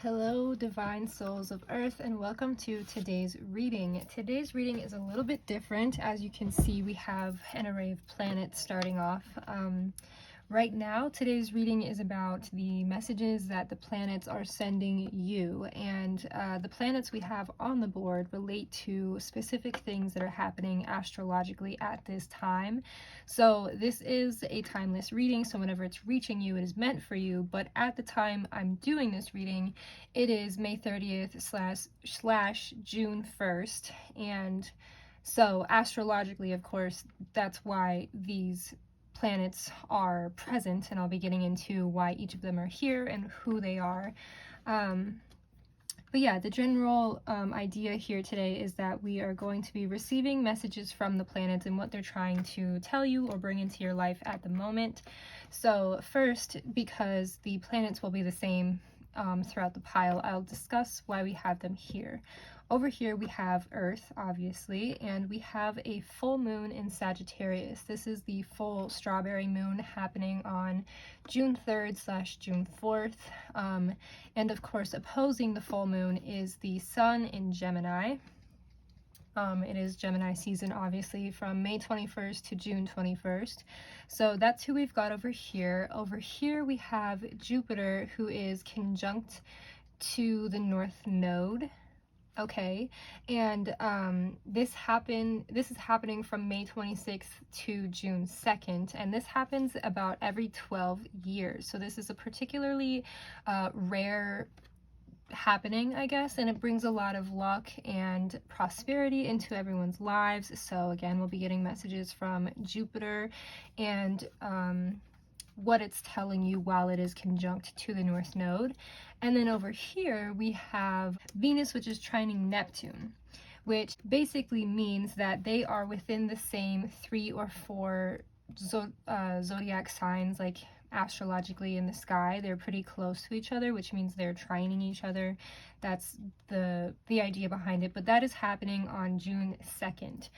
Hello, divine souls of earth, and welcome to today's reading. Today's reading is a little bit different. As you can see, we have an array of planets starting off. Right now, today's reading is about the messages that the planets are sending you, and the planets we have on the board relate to specific things that are happening astrologically at this time. So this is a timeless reading, so whenever it's reaching you, it is meant for you, but at the time I'm doing this reading, it is May 30th slash June 1st, and so astrologically, of course, that's why these planets are present, and I'll be getting into why each of them are here and who they are. But yeah, the general idea here today is that we are going to be receiving messages from the planets and what they're trying to tell you or bring into your life at the moment. So first, because the planets will be the same throughout the pile, I'll discuss why we have them here. Over here we have Earth, obviously, and we have a full moon in Sagittarius. This is the full strawberry moon happening on June 3rd slash June 4th. And of course, opposing the full moon is the sun in Gemini. It is Gemini season, obviously, from May 21st to June 21st. So that's who we've got over here. Over here we have Jupiter, who is conjunct to the North Node. Okay, and this is happening from May 26th to June 2nd, and this happens about every 12 years. So this is a particularly rare happening, I guess, and it brings a lot of luck and prosperity into everyone's lives. So again, we'll be getting messages from Jupiter and what it's telling you while it is conjunct to the North Node. And then over here we have Venus, which is trining Neptune, which basically means that they are within the same 3 or 4 zodiac signs, like astrologically in the sky. They're pretty close to each other, which means they're trining each other. That's the idea behind it, but that is happening on June 2nd.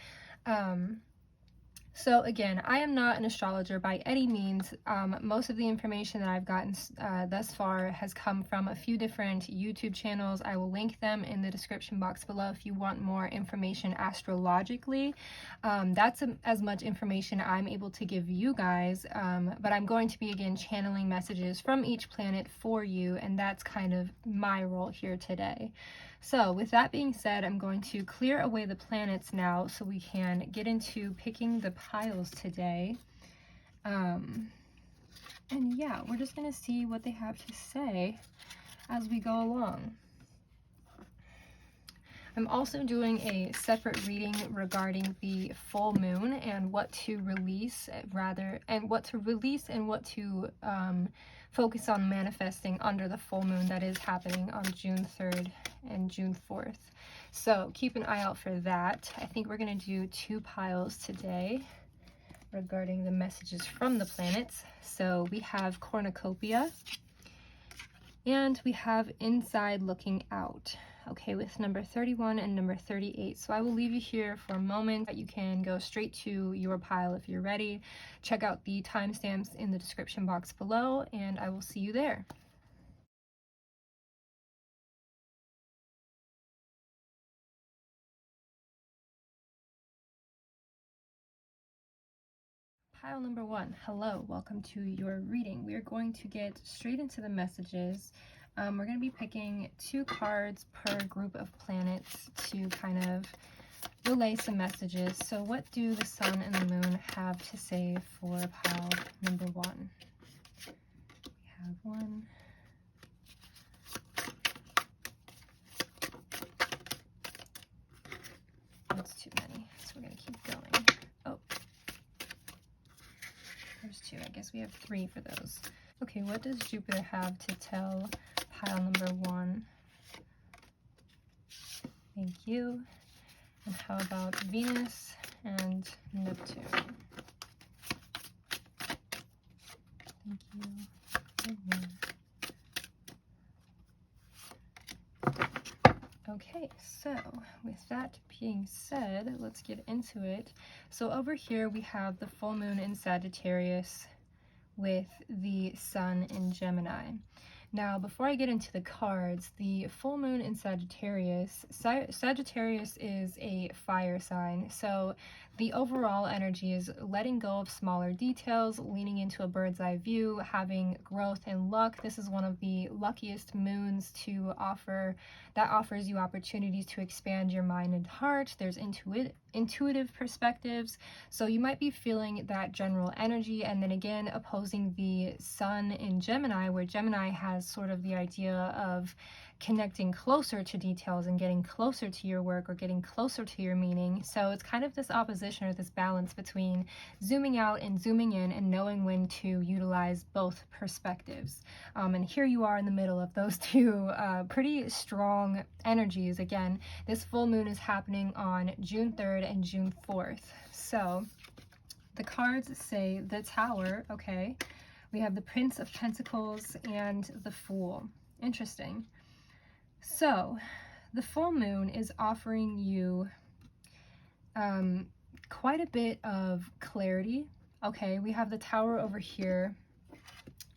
So again, I am not an astrologer by any means. Most of the information that I've gotten thus far has come from a few different YouTube channels. I will link them in the description box below if you want more information astrologically. That's as much information I'm able to give you guys, but I'm going to be again channeling messages from each planet for you, and that's kind of my role here today. So with that being said, I'm going to clear away the planets now so we can get into picking the piles today. And yeah, we're just going to see what they have to say as we go along. I'm also doing a separate reading regarding the full moon and what to release and what to focus on manifesting under the full moon that is happening on June 3rd and June 4th. So keep an eye out for that. I think we're going to do 2 piles today regarding the messages from the planets. So we have cornucopia and we have inside looking out. Okay, with number 31 and number 38. So I will leave you here for a moment. You can go straight to your pile if you're ready. Check out the timestamps in the description box below, and I will see you there. Pile number 1. Hello, welcome to your reading. We are going to get straight into the messages. We're going to be picking 2 cards per group of planets to kind of relay some messages. So what do the sun and the moon have to say for pile number 1? We have 1. That's too many, so we're going to keep going. Oh, there's 2. I guess we have 3 for those. Okay, what does Jupiter have to tell pile number 1? Thank you. And how about Venus and Neptune? Thank you. Okay, so with that being said, let's get into it. So over here we have the full moon in Sagittarius with the sun in Gemini. Now, before I get into the cards, the full moon in Sagittarius, Sagittarius is a fire sign, so the overall energy is letting go of smaller details, leaning into a bird's eye view, having growth and luck. This is one of the luckiest moons to offer, that offers you opportunities to expand your mind and heart. There's intuitive perspectives, so you might be feeling that general energy, and then again opposing the sun in Gemini, where Gemini has sort of the idea of connecting closer to details and getting closer to your work or getting closer to your meaning. So it's kind of this opposition or this balance between zooming out and zooming in and knowing when to utilize both perspectives. And here you are in the middle of those two pretty strong energies. Again, this full moon is happening on June 3rd and June 4th. So the cards say the Tower, okay? We have the Prince of Pentacles and the Fool. Interesting. So, the full moon is offering you quite a bit of clarity. Okay, we have the Tower over here,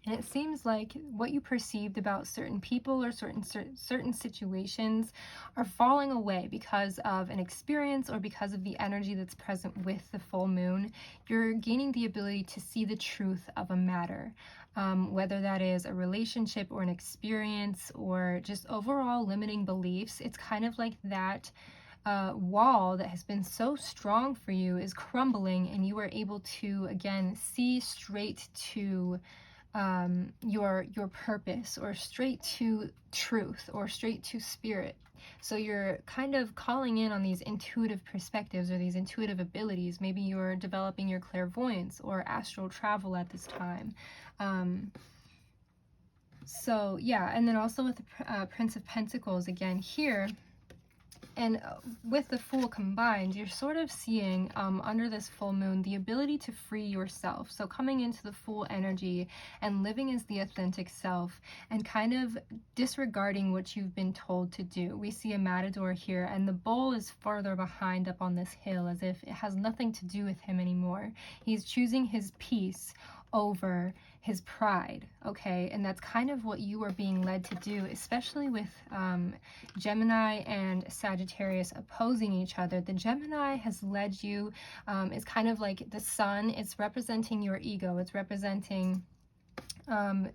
and it seems like what you perceived about certain people or certain situations are falling away because of an experience or because of the energy that's present with the full moon. You're gaining the ability to see the truth of a matter. Whether that is a relationship or an experience or just overall limiting beliefs, it's kind of like that wall that has been so strong for you is crumbling, and you are able to again see straight to your purpose, or straight to truth, or straight to spirit. So you're kind of calling in on these intuitive perspectives or these intuitive abilities. Maybe you're developing your clairvoyance or astral travel at this time. So yeah, and then also with the Prince of Pentacles again here, and with the Fool combined, you're sort of seeing under this full moon the ability to free yourself. So coming into the Fool energy and living as the authentic self and kind of disregarding what you've been told to do. We see a matador here, and the bull is farther behind up on this hill, as if it has nothing to do with him anymore. He's choosing his peace over his pride, okay? And that's kind of what you are being led to do, especially with Gemini and Sagittarius opposing each other. The Gemini has led you, it's kind of like the sun. It's representing your ego. It's representing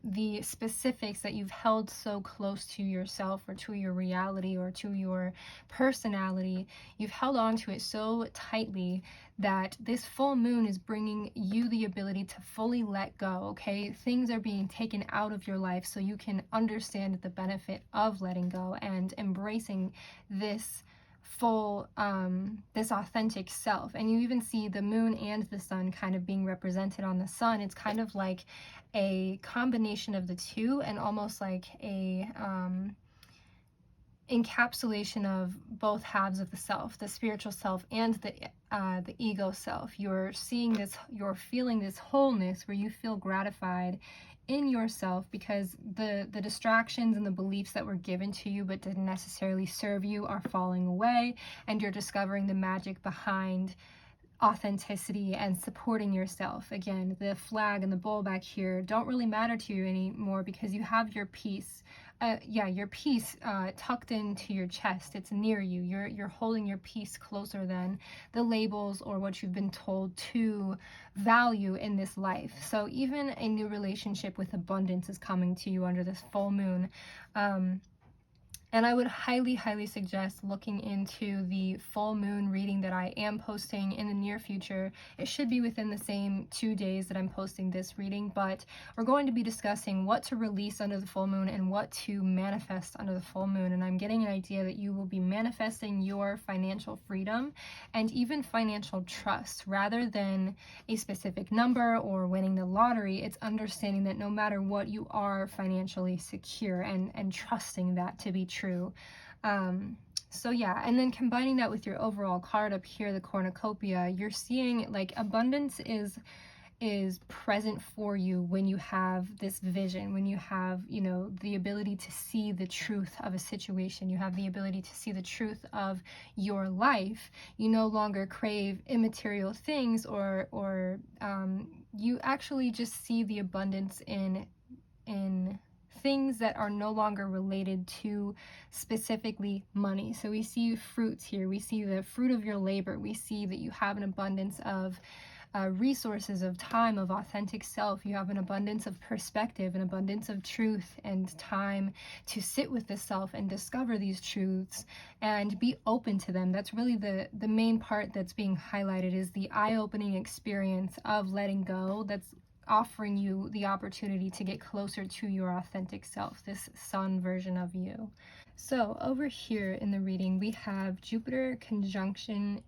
the specifics that you've held so close to yourself or to your reality or to your personality. You've held on to it so tightly that this full moon is bringing you the ability to fully let go, okay? Things are being taken out of your life so you can understand the benefit of letting go and embracing this full, this authentic self. And you even see the moon and the sun kind of being represented on the sun. It's kind of like a combination of the two, and almost like a encapsulation of both halves of the self, the spiritual self and the ego self. You're seeing this, you're feeling this wholeness where you feel gratified in yourself because the distractions and the beliefs that were given to you but didn't necessarily serve you are falling away, and you're discovering the magic behind authenticity and supporting yourself. Again, the flag and the bull back here don't really matter to you anymore because you have your peace. Your peace tucked into your chest. It's near you. You're holding your peace closer than the labels or what you've been told to value in this life. So even a new relationship with abundance is coming to you under this full moon. And I would highly, highly suggest looking into the full moon reading that I am posting in the near future. It should be within the same 2 days that I'm posting this reading, but we're going to be discussing what to release under the full moon and what to manifest under the full moon. And I'm getting an idea that you will be manifesting your financial freedom and even financial trust rather than a specific number or winning the lottery. It's understanding that no matter what, you are financially secure and trusting that to be true. So yeah, and then combining that with your overall card up here, the cornucopia, you're seeing like abundance is present for you when you have this vision, when you have, you know, the ability to see the truth of a situation, you have the ability to see the truth of your life. You no longer crave immaterial things or you actually just see the abundance in things that are no longer related to specifically money. So we see fruits here. We see the fruit of your labor. We see that you have an abundance of resources, of time, of authentic self. You have an abundance of perspective, an abundance of truth and time to sit with the self and discover these truths and be open to them. That's really the main part that's being highlighted, is the eye-opening experience of letting go that's offering you the opportunity to get closer to your authentic self, this sun version of you. So over here in the reading, we have Jupiter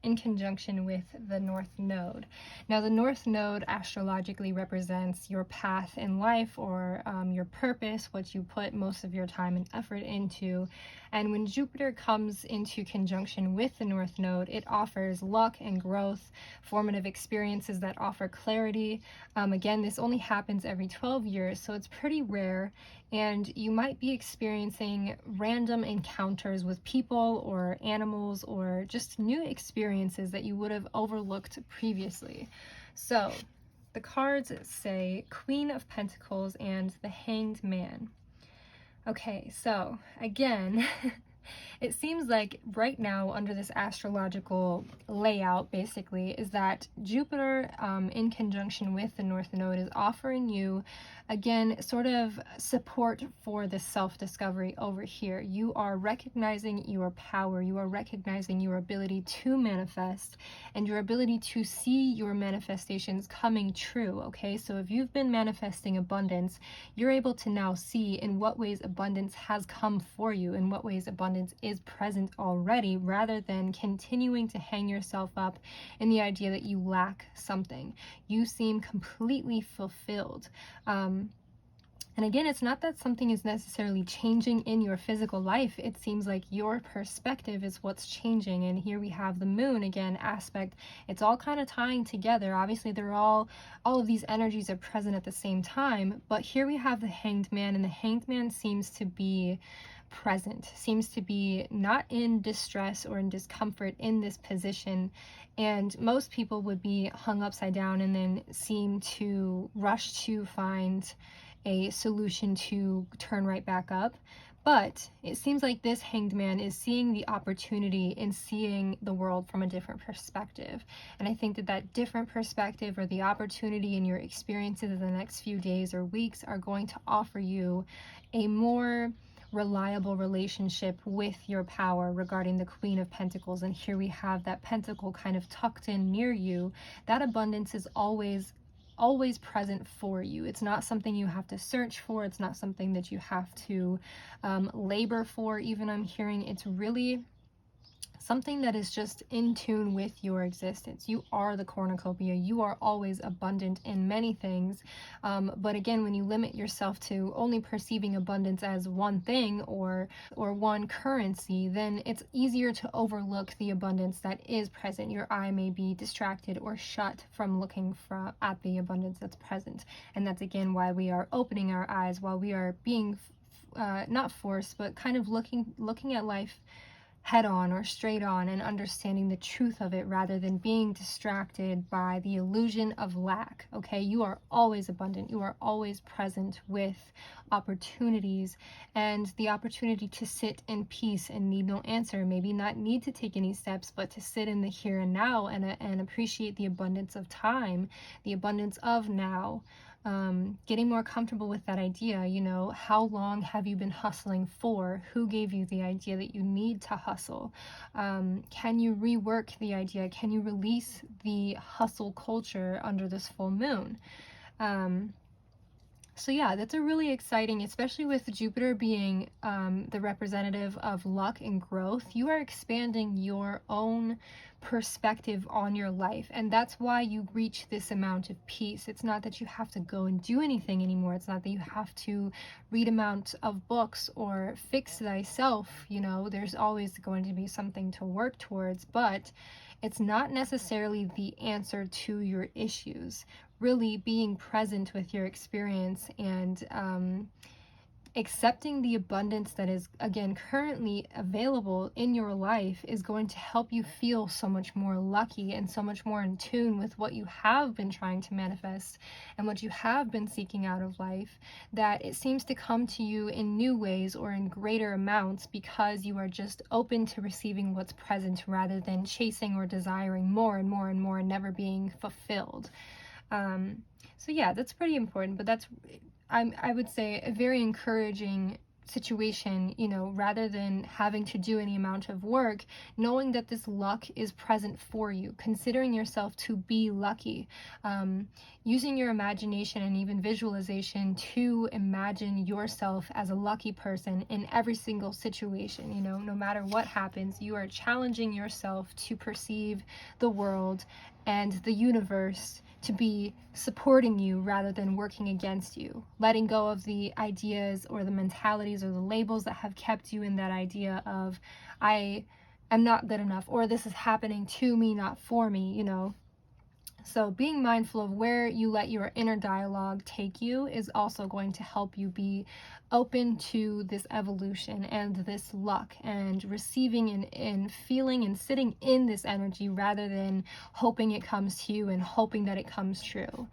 in conjunction with the North Node. Now, the North Node astrologically represents your path in life, or your purpose, what you put most of your time and effort into. And when Jupiter comes into conjunction with the North Node, it offers luck and growth, formative experiences that offer clarity. Again, this only happens every 12 years, so it's pretty rare. And you might be experiencing random encounters with people or animals, or just new experiences that you would have overlooked previously. So the cards say Queen of Pentacles and the Hanged Man. Okay, so again, it seems like right now under this astrological layout, basically, is that Jupiter in conjunction with the North Node is offering you, again, sort of support for the self-discovery over here. You are recognizing your power, you are recognizing your ability to manifest, and your ability to see your manifestations coming true, okay? So if you've been manifesting abundance, you're able to now see in what ways abundance has come for you, in what ways abundance is present already, rather than continuing to hang yourself up in the idea that you lack something. You seem completely fulfilled. And again, it's not that something is necessarily changing in your physical life. It seems like your perspective is what's changing. And here we have the moon, again, aspect. It's all kind of tying together. Obviously, they're all of these energies are present at the same time. But here we have the Hanged Man, and the Hanged Man seems to be present, seems to be not in distress or in discomfort in this position. And most people would be hung upside down and then seem to rush to find a solution to turn right back up. But it seems like this Hanged Man is seeing the opportunity in seeing the world from a different perspective. And I think that that different perspective, or the opportunity in your experiences in the next few days or weeks, are going to offer you a more reliable relationship with your power regarding the Queen of Pentacles. And here we have that pentacle kind of tucked in near you. That abundance is always present for you. It's not something you have to search for. It's not something that you have to labor for, even. I'm hearing it's really something that is just in tune with your existence. You are the cornucopia. You are always abundant in many things. But again, when you limit yourself to only perceiving abundance as one thing or one currency, then it's easier to overlook the abundance that is present. Your eye may be distracted or shut from looking at the abundance that's present. And that's again why we are opening our eyes, while we are being not forced, but kind of looking at life head on or straight on and understanding the truth of it, rather than being distracted by the illusion of lack. Okay, you are always abundant. You are always present with opportunities, and the opportunity to sit in peace and need no answer, maybe not need to take any steps, but to sit in the here and now and appreciate the abundance of time, the abundance of now. Getting more comfortable with that idea. You know, how long have you been hustling for? Who gave you the idea that you need to hustle? Can you rework the idea? Can you release the hustle culture under this full moon? So yeah, that's a really exciting, especially with Jupiter being the representative of luck and growth. You are expanding your own perspective on your life, and that's why you reach this amount of peace. It's not that you have to go and do anything anymore. It's not that you have to read amount of books or fix thyself. You know, there's always going to be something to work towards, but it's not necessarily the answer to your issues. Really being present with your experience and accepting the abundance that is, again, currently available in your life is going to help you feel so much more lucky and so much more in tune with what you have been trying to manifest and what you have been seeking out of life, that it seems to come to you in new ways or in greater amounts because you are just open to receiving what's present rather than chasing or desiring more and more and more and never being fulfilled. So yeah, that's pretty important, but that's, I would say, a very encouraging situation, you know, rather than having to do any amount of work, knowing that this luck is present for you, considering yourself to be lucky, using your imagination and even visualization to imagine yourself as a lucky person in every single situation. You know, no matter what happens, you are challenging yourself to perceive the world and the universe to be supporting you rather than working against you, letting go of the ideas or the mentalities or the labels that have kept you in that idea of, I am not good enough, or this is happening to me, not for me, you know. So being mindful of where you let your inner dialogue take you is also going to help you be open to this evolution and this luck and receiving and feeling and sitting in this energy rather than hoping it comes to you and hoping that it comes true.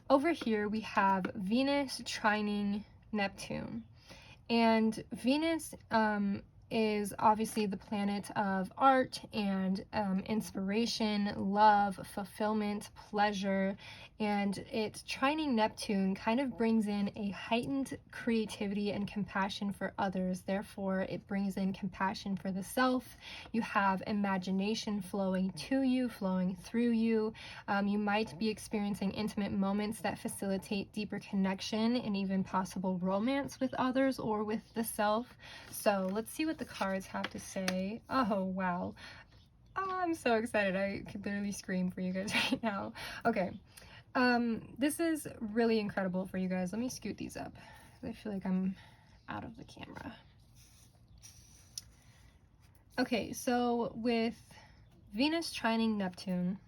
Over here we have Venus trining Neptune. And Venus is obviously the planet of art and inspiration, love, fulfillment, pleasure, and its trining Neptune kind of brings in a heightened creativity and compassion for others. Therefore, it brings in compassion for the self. You have imagination flowing to you, flowing through you. You might be experiencing intimate moments that facilitate deeper connection and even possible romance with others or with the self. So let's see what the cards have to say. Oh, wow. Oh, I'm so excited. I could literally scream for you guys right now. Okay. This is really incredible for you guys. Let me scoot these up. I feel like I'm out of the camera. Okay, so with Venus trining Neptune,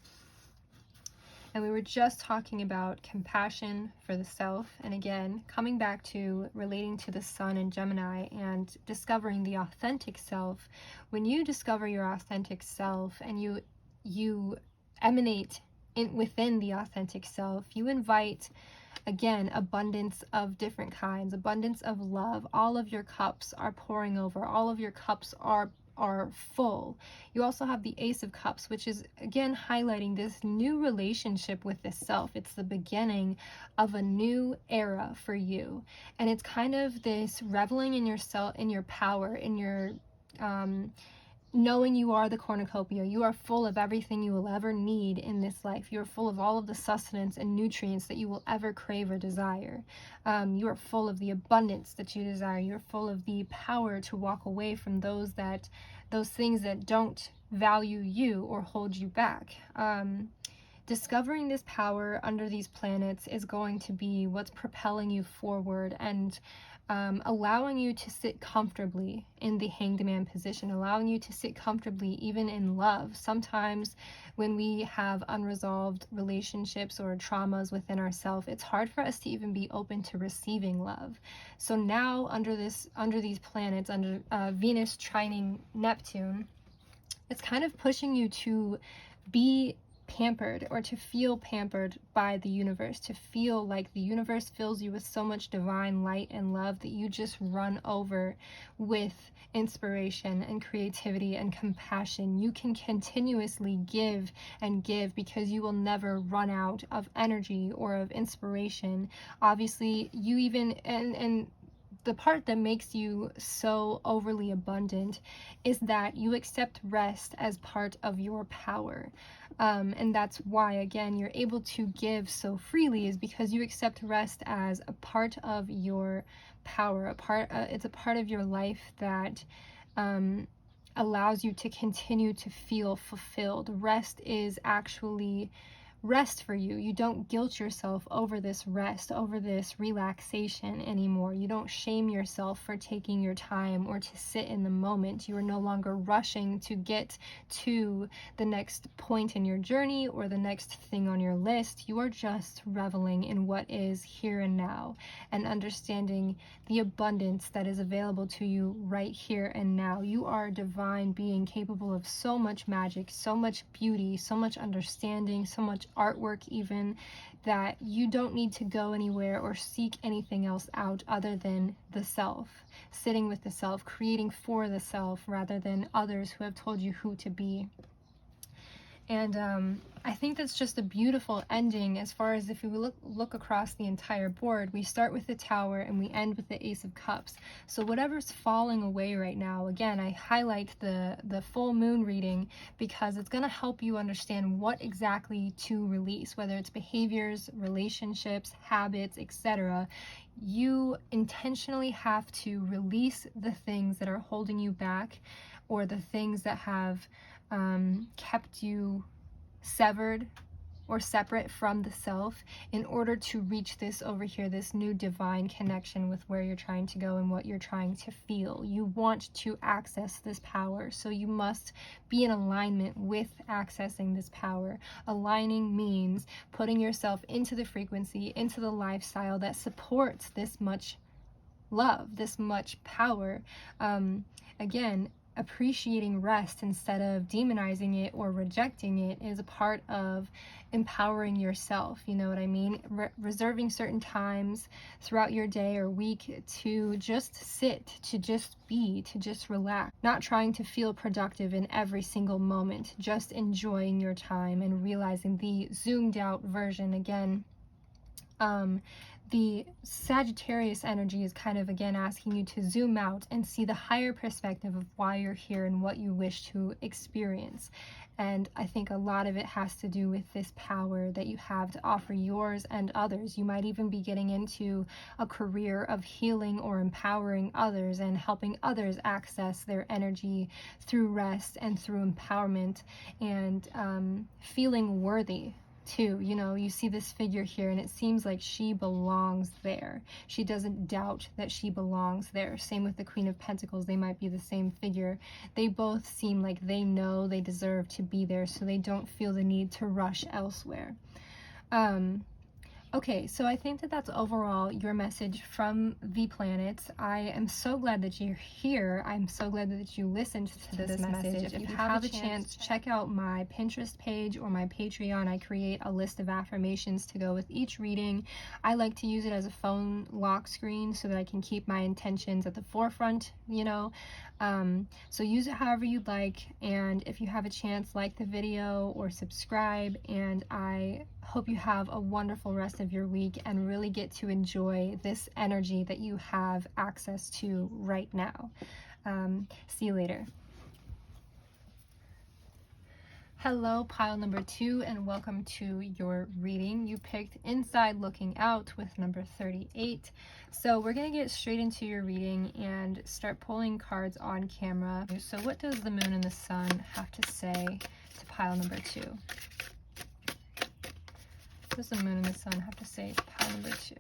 and we were just talking about compassion for the self, and again, coming back to relating to the sun and Gemini and discovering the authentic self. When you discover your authentic self and you emanate within the authentic self, you invite, again, abundance of different kinds, abundance of love. All of your cups are pouring over. All of your cups are full. You also have the Ace of Cups, which is again highlighting this new relationship with the self. It's the beginning of a new era for you, and it's kind of this reveling in yourself, in your power, in your knowing you are the cornucopia. You are full of everything you will ever need in this life. You are full of all of the sustenance and nutrients that you will ever crave or desire. You are full of the abundance that you desire. You're full of the power to walk away from those things that don't value you or hold you back. Discovering this power under these planets is going to be what's propelling you forward and allowing you to sit comfortably in the hanged man position, allowing you to sit comfortably even in love. Sometimes when we have unresolved relationships or traumas within ourselves, it's hard for us to even be open to receiving love. So now under these planets, under Venus trining Neptune, it's kind of pushing you to be pampered or to feel pampered by the universe, to feel like the universe fills you with so much divine light and love that you just run over with inspiration and creativity and compassion. You can continuously give and give because you will never run out of energy or of inspiration. Obviously, you even, and the part that makes you so overly abundant is that you accept rest as part of your power. And that's why, again, you're able to give so freely, is because you accept rest as a part of your power, it's a part of your life that allows you to continue to feel fulfilled. Rest is actually rest for you. You don't guilt yourself over this rest, over this relaxation anymore. You don't shame yourself for taking your time or to sit in the moment. You are no longer rushing to get to the next point in your journey or the next thing on your list. You are just reveling in what is here and now and understanding the abundance that is available to you right here and now. You are a divine being capable of so much magic, so much beauty, so much understanding, so much artwork even, that you don't need to go anywhere or seek anything else out other than the self, sitting with the self, creating for the self rather than others who have told you who to be. And I think that's just a beautiful ending. As far as if we look across the entire board, we start with the Tower and we end with the Ace of Cups. So whatever's falling away right now, again, I highlight the full moon reading because it's going to help you understand what exactly to release, whether it's behaviors, relationships, habits, etc. You intentionally have to release the things that are holding you back, or the things that have kept you severed or separate from the self, in order to reach this over here, this new divine connection with where you're trying to go and what you're trying to feel. You want to access this power, so you must be in alignment with accessing this power. Aligning means putting yourself into the frequency, into the lifestyle that supports this much love, this much power. Again, appreciating rest instead of demonizing it or rejecting it is a part of empowering yourself. You know what I mean? Reserving certain times throughout your day or week to just sit, to just be, to just relax. Not trying to feel productive in every single moment, just enjoying your time and realizing the zoomed out version. Again, the Sagittarius energy is kind of, again, asking you to zoom out and see the higher perspective of why you're here and what you wish to experience. And I think a lot of it has to do with this power that you have to offer yours and others. You might even be getting into a career of healing or empowering others and helping others access their energy through rest and through empowerment and feeling worthy too. You know, you see this figure here and it seems like she belongs there. She doesn't doubt that she belongs there. Same with the Queen of Pentacles. They might be the same figure. They both seem like they know they deserve to be there, so they don't feel the need to rush elsewhere. Okay, so I think that that's overall your message from the planets. I am so glad that you're here. I'm so glad that you listened to this message. If you have a chance, check out my Pinterest page or my Patreon. I create a list of affirmations to go with each reading. I like to use it as a phone lock screen so that I can keep my intentions at the forefront, you know. So use it however you'd like, and if you have a chance, like the video or subscribe, and I hope you have a wonderful rest of your week and really get to enjoy this energy that you have access to right now. See you later. Hello, pile number 2, and welcome to your reading. You picked Inside Looking Out with number 38. So we're going to get straight into your reading and start pulling cards on camera. So what does the moon and the sun have to say to pile number 2? What does the moon and the sun have to say to pile number 2?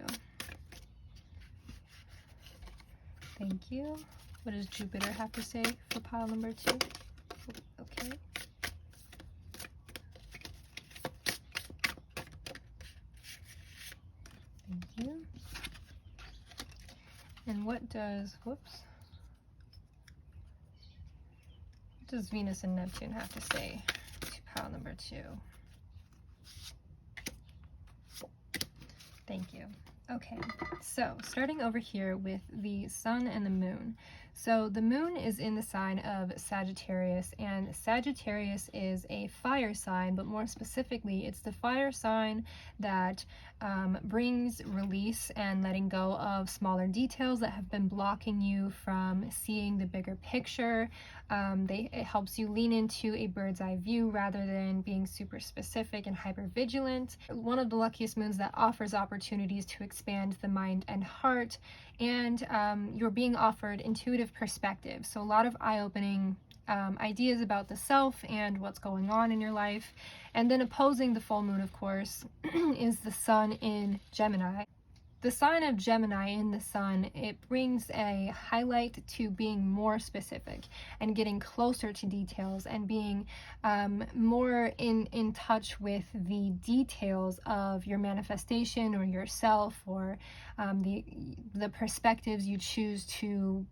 Thank you. What does Jupiter have to say for pile number 2? Okay. Thank you. And what does, what does Venus and Neptune have to say to pile number 2? Thank you. Okay, so starting over here with the sun and the moon. So the moon is in the sign of Sagittarius, and Sagittarius is a fire sign, but more specifically, it's the fire sign that brings release and letting go of smaller details that have been blocking you from seeing the bigger picture. It helps you lean into a bird's eye view rather than being super specific and hyper vigilant. One of the luckiest moons that offers opportunities to expand the mind and heart, and you're being offered intuitive perspective. So a lot of eye-opening ideas about the self and what's going on in your life. And then opposing the full moon, of course, is the sun in Gemini. The sign of Gemini in the sun, it brings a highlight to being more specific and getting closer to details and being more in touch with the details of your manifestation or yourself, or the perspectives you choose to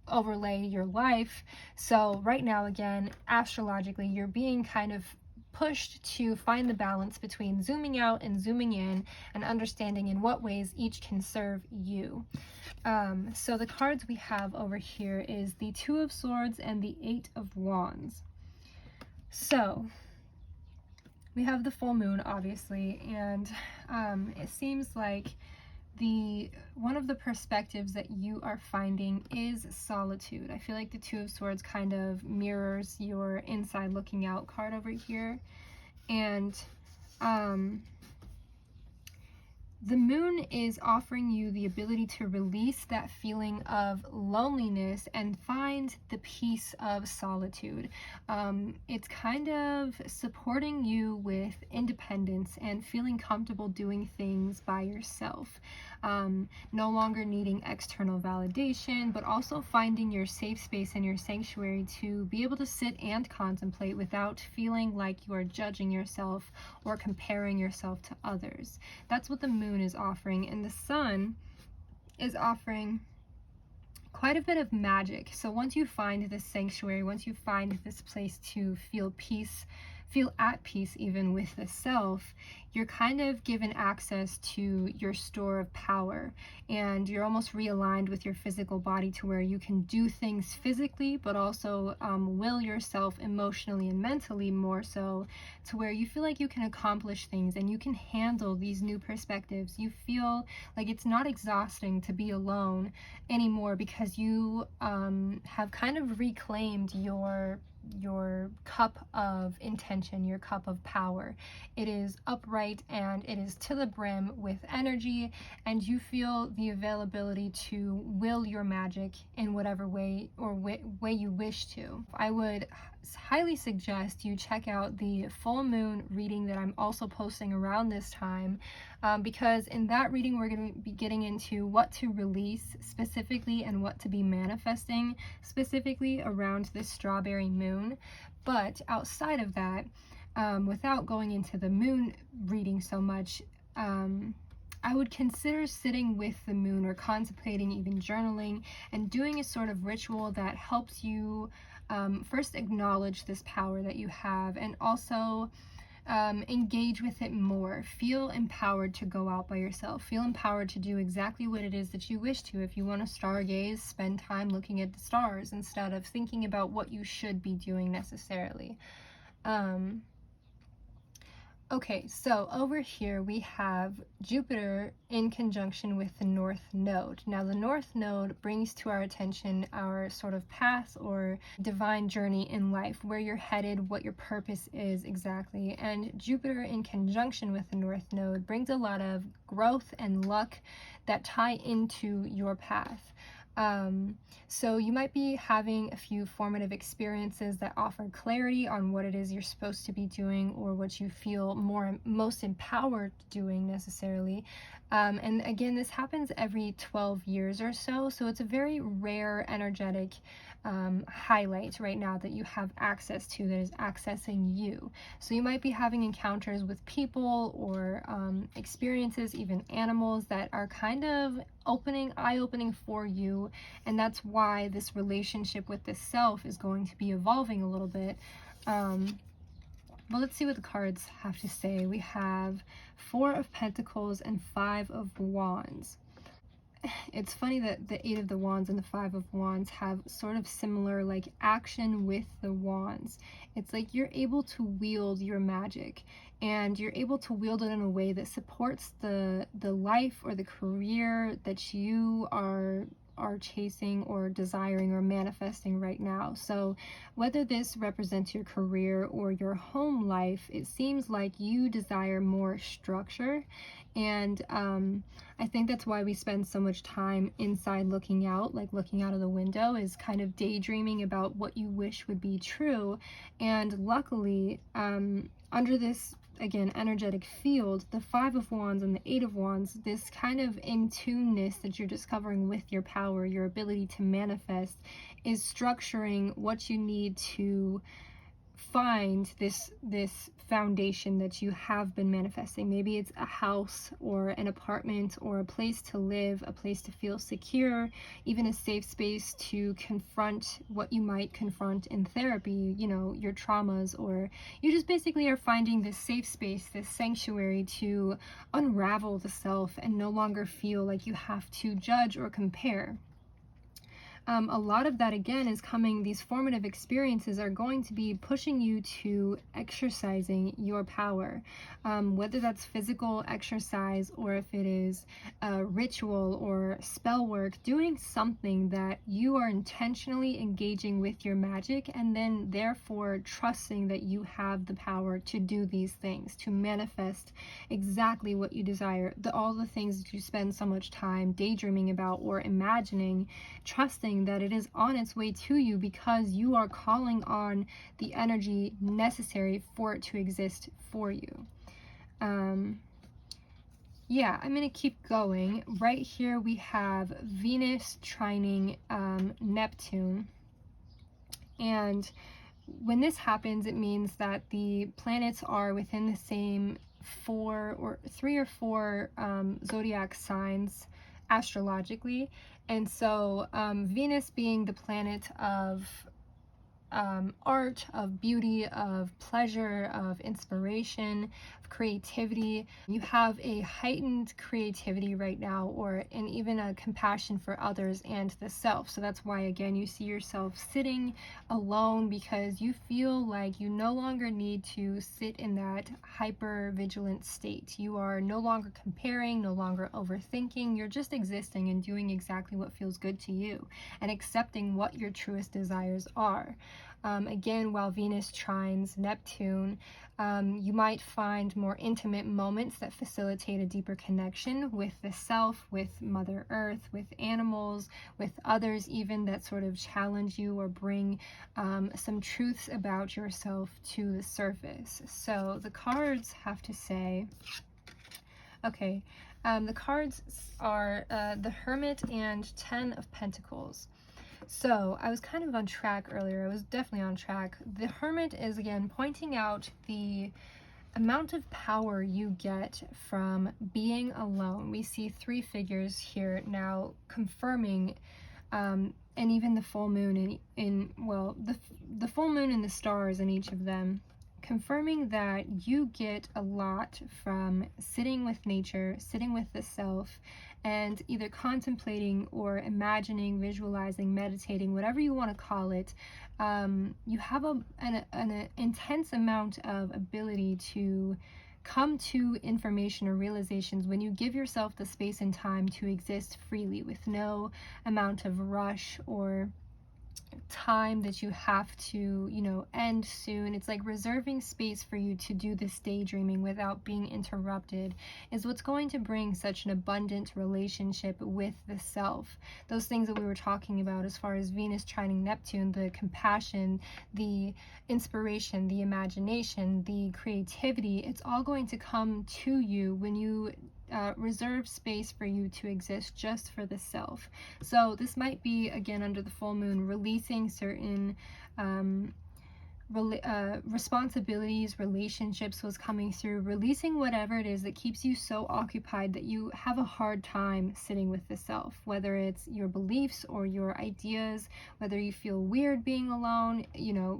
overlay your life. So right now, again, astrologically, you're being kind of pushed to find the balance between zooming out and zooming in and understanding in what ways each can serve you. So the cards we have over here is the Two of Swords and the Eight of Wands. So we have the full moon, obviously, and it seems like one of the perspectives that you are finding is solitude. I feel like the Two of Swords kind of mirrors your inside looking out card over here. And the moon is offering you the ability to release that feeling of loneliness and find the peace of solitude. It's kind of supporting you with independence and feeling comfortable doing things by yourself. No longer needing external validation, but also finding your safe space and your sanctuary to be able to sit and contemplate without feeling like you are judging yourself or comparing yourself to others. That's what the moon is offering, and the sun is offering quite a bit of magic. So once you find this sanctuary, once you find this place to feel peace, feel at peace even with the self, you're kind of given access to your store of power, and you're almost realigned with your physical body to where you can do things physically, but also will yourself emotionally and mentally more so, to where you feel like you can accomplish things and you can handle these new perspectives. You feel like it's not exhausting to be alone anymore because you have kind of reclaimed your cup of intention, your cup of power. It is upright and it is to the brim with energy, and you feel the availability to will your magic in whatever way or way you wish to. I would highly suggest you check out the full moon reading that I'm also posting around this time, because in that reading we're going to be getting into what to release specifically and what to be manifesting specifically around this strawberry moon. But outside of that, without going into the moon reading so much, I would consider sitting with the moon or contemplating, even journaling, and doing a sort of ritual that helps you first acknowledge this power that you have, and also engage with it more. Feel empowered to go out by yourself. Feel empowered to do exactly what it is that you wish to. If you want to stargaze, spend time looking at the stars instead of thinking about what you should be doing necessarily. Okay, so over here we have Jupiter in conjunction with the North Node. Now the North Node brings to our attention our sort of path or divine journey in life, where you're headed, what your purpose is exactly. And Jupiter in conjunction with the North Node brings a lot of growth and luck that tie into your path. So you might be having a few formative experiences that offer clarity on what it is you're supposed to be doing, or what you feel most empowered doing necessarily. And again, this happens every 12 years or so, so it's a very rare energetic highlight right now that you have access to, that is accessing you. So you might be having encounters with people or experiences, even animals, that are kind of eye-opening for you, and that's why this relationship with the self is going to be evolving a little bit. Well, let's see what the cards have to say. We have Four of Pentacles and Five of Wands. It's funny that the Eight of the Wands and the Five of Wands have sort of similar like action with the wands. It's like you're able to wield your magic, and you're able to wield it in a way that supports the life or the career that you are are chasing or desiring or manifesting right now. So whether this represents your career or your home life, it seems like you desire more structure. And I think that's why we spend so much time inside looking out, like looking out of the window, is kind of daydreaming about what you wish would be true. And luckily, under this, again, energetic field, the Five of Wands and the Eight of Wands, this kind of in-tuneness that you're discovering with your power, your ability to manifest, is structuring what you need to find this foundation that you have been manifesting. Maybe it's a house or an apartment or a place to live, a place to feel secure, even a safe space to confront what you might confront in therapy, you know, your traumas, or you just basically are finding this safe space, this sanctuary to unravel the self and no longer feel like you have to judge or compare. A lot of that, again, is coming, these formative experiences are going to be pushing you to exercising your power, whether that's physical exercise or if it is ritual or spell work, doing something that you are intentionally engaging with your magic and then therefore trusting that you have the power to do these things, to manifest exactly what you desire, all the things that you spend so much time daydreaming about or imagining, trusting that it is on its way to you because you are calling on the energy necessary for it to exist for you. Yeah, I'm going to keep going. Right here we have Venus trining Neptune. And when this happens, it means that the planets are within the same three or four zodiac signs astrologically. And so Venus being the planet of art, of beauty, of pleasure, of inspiration, of creativity. You have a heightened creativity right now, and even a compassion for others and the self. So that's why, again, you see yourself sitting alone because you feel like you no longer need to sit in that hyper vigilant state. You are no longer comparing, no longer overthinking. You're just existing and doing exactly what feels good to you and accepting what your truest desires are. Again, while Venus trines Neptune, you might find more intimate moments that facilitate a deeper connection with the self, with Mother Earth, with animals, with others even, that sort of challenge you or bring some truths about yourself to the surface. So the cards have to say, okay, the cards are the Hermit and 10 of Pentacles. So I was kind of on track earlier. I was definitely on track. The Hermit is, again, pointing out the amount of power you get from being alone. We see three figures here now confirming, and even the full moon the full moon and the stars in each of them, confirming that you get a lot from sitting with nature, sitting with the self, and either contemplating or imagining, visualizing, meditating, whatever you want to call it. You have an intense amount of ability to come to information or realizations when you give yourself the space and time to exist freely with no amount of rush or time that you have to, end soon. It's like reserving space for you to do this daydreaming without being interrupted is what's going to bring such an abundant relationship with the self. Those things that we were talking about as far as Venus trining Neptune, the compassion, the inspiration, the imagination, the creativity, it's all going to come to you when you reserve space for you to exist just for the self. So this might be, again, under the full moon, releasing certain responsibilities, relationships was coming through, releasing whatever it is that keeps you so occupied that you have a hard time sitting with the self, whether it's your beliefs or your ideas, whether you feel weird being alone,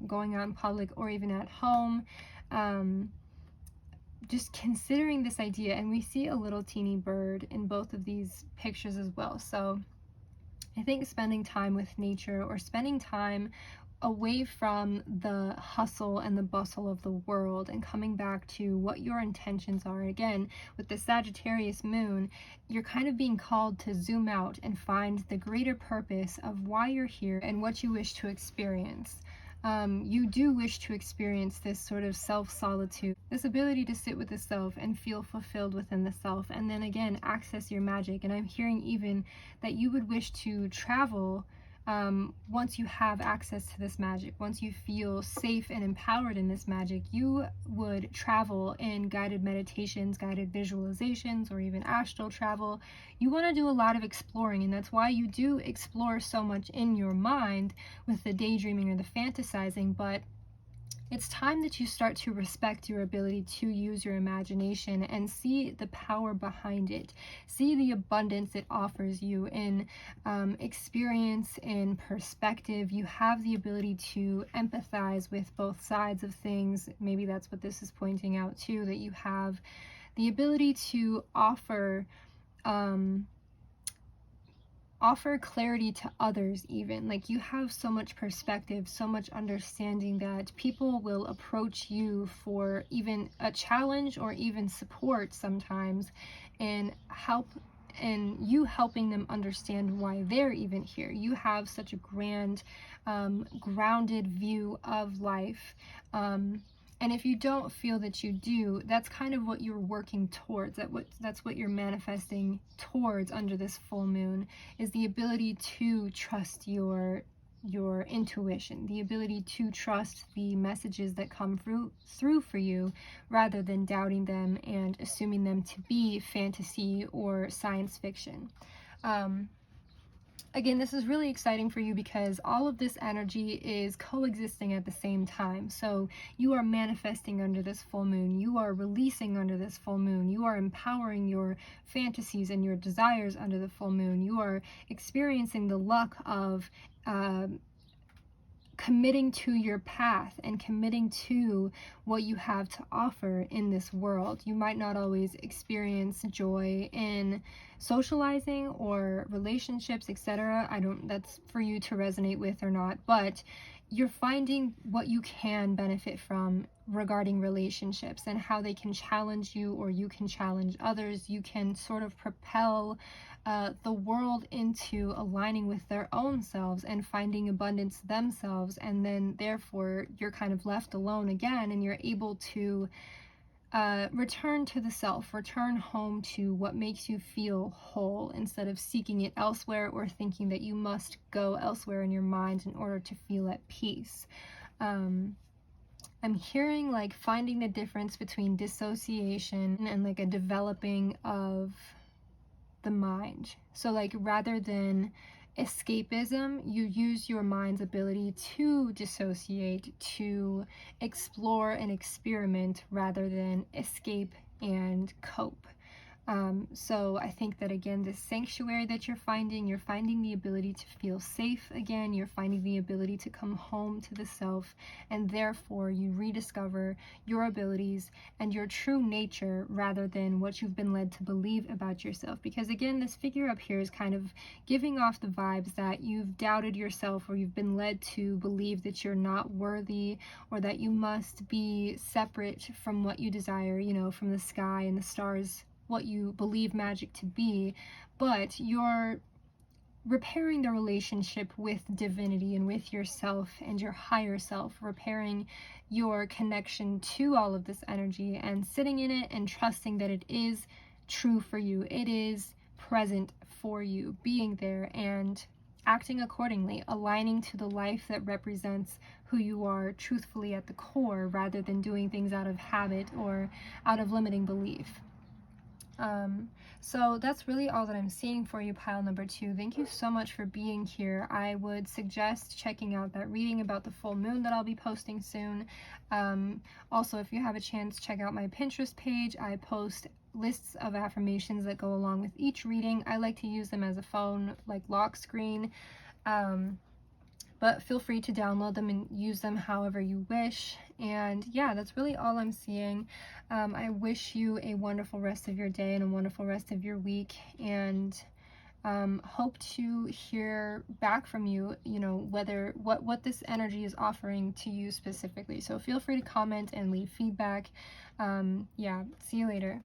going out in public or even at home. Just considering this idea, and we see a little teeny bird in both of these pictures as well. So I think spending time with nature or spending time away from the hustle and the bustle of the world and coming back to what your intentions are. Again, with the Sagittarius moon, you're kind of being called to zoom out and find the greater purpose of why you're here and what you wish to experience. You do wish to experience this sort of self-solitude, this ability to sit with the self and feel fulfilled within the self, and then again access your magic. And I'm hearing even that you would wish to travel once you have access to this magic. Once you feel safe and empowered in this magic, you would travel in guided meditations, guided visualizations, or even astral travel. You want to do a lot of exploring, and that's why you do explore so much in your mind with the daydreaming or the fantasizing. But it's time that you start to respect your ability to use your imagination and see the power behind it. See the abundance it offers you in experience, in perspective. You have the ability to empathize with both sides of things. Maybe that's what this is pointing out too, that you have the ability to offer clarity to others. Even like you have so much perspective, so much understanding that people will approach you for even a challenge or even support sometimes, and you helping them understand why they're even here. You have such a grand grounded view of life, and if you don't feel that you do, that's kind of what you're working towards. That's what you're manifesting towards under this full moon, is the ability to trust your intuition, the ability to trust the messages that come through for you, rather than doubting them and assuming them to be fantasy or science fiction. Again, this is really exciting for you because all of this energy is coexisting at the same time. So you are manifesting under this full moon. You are releasing under this full moon. You are empowering your fantasies and your desires under the full moon. You are experiencing the luck of committing to your path and committing to what you have to offer in this world. You might not always experience joy in socializing or relationships, etc. That's for you to resonate with or not, but you're finding what you can benefit from regarding relationships and how they can challenge you or you can challenge others. You can sort of propel the world into aligning with their own selves and finding abundance themselves, and then therefore you're kind of left alone again, and you're able to return to the self, return home to what makes you feel whole, instead of seeking it elsewhere or thinking that you must go elsewhere in your mind in order to feel at peace. I'm hearing like finding the difference between dissociation and like a developing of the mind. So like rather than escapism, you use your mind's ability to dissociate, to explore and experiment rather than escape and cope. So I think that again, this sanctuary that you're finding the ability to feel safe again, you're finding the ability to come home to the self, and therefore you rediscover your abilities and your true nature rather than what you've been led to believe about yourself. Because again, this figure up here is kind of giving off the vibes that you've doubted yourself, or you've been led to believe that you're not worthy, or that you must be separate from what you desire, you know, from the sky and the stars, what you believe magic to be. But you're repairing the relationship with divinity and with yourself and your higher self, repairing your connection to all of this energy and sitting in it and trusting that it is true for you, it is present for you, being there and acting accordingly, aligning to the life that represents who you are truthfully at the core, rather than doing things out of habit or out of limiting belief. So that's really all that I'm seeing for you, pile number 2. Thank you so much for being here. I would suggest checking out that reading about the full moon that I'll be posting soon. Also, if you have a chance, check out my Pinterest page. I post lists of affirmations that go along with each reading. I like to use them as a phone, like lock screen. But feel free to download them and use them however you wish. And yeah, that's really all I'm seeing. I wish you a wonderful rest of your day and a wonderful rest of your week. And Hope to hear back from you, you know, whether what this energy is offering to you specifically. So feel free to comment and leave feedback. Yeah, see you later.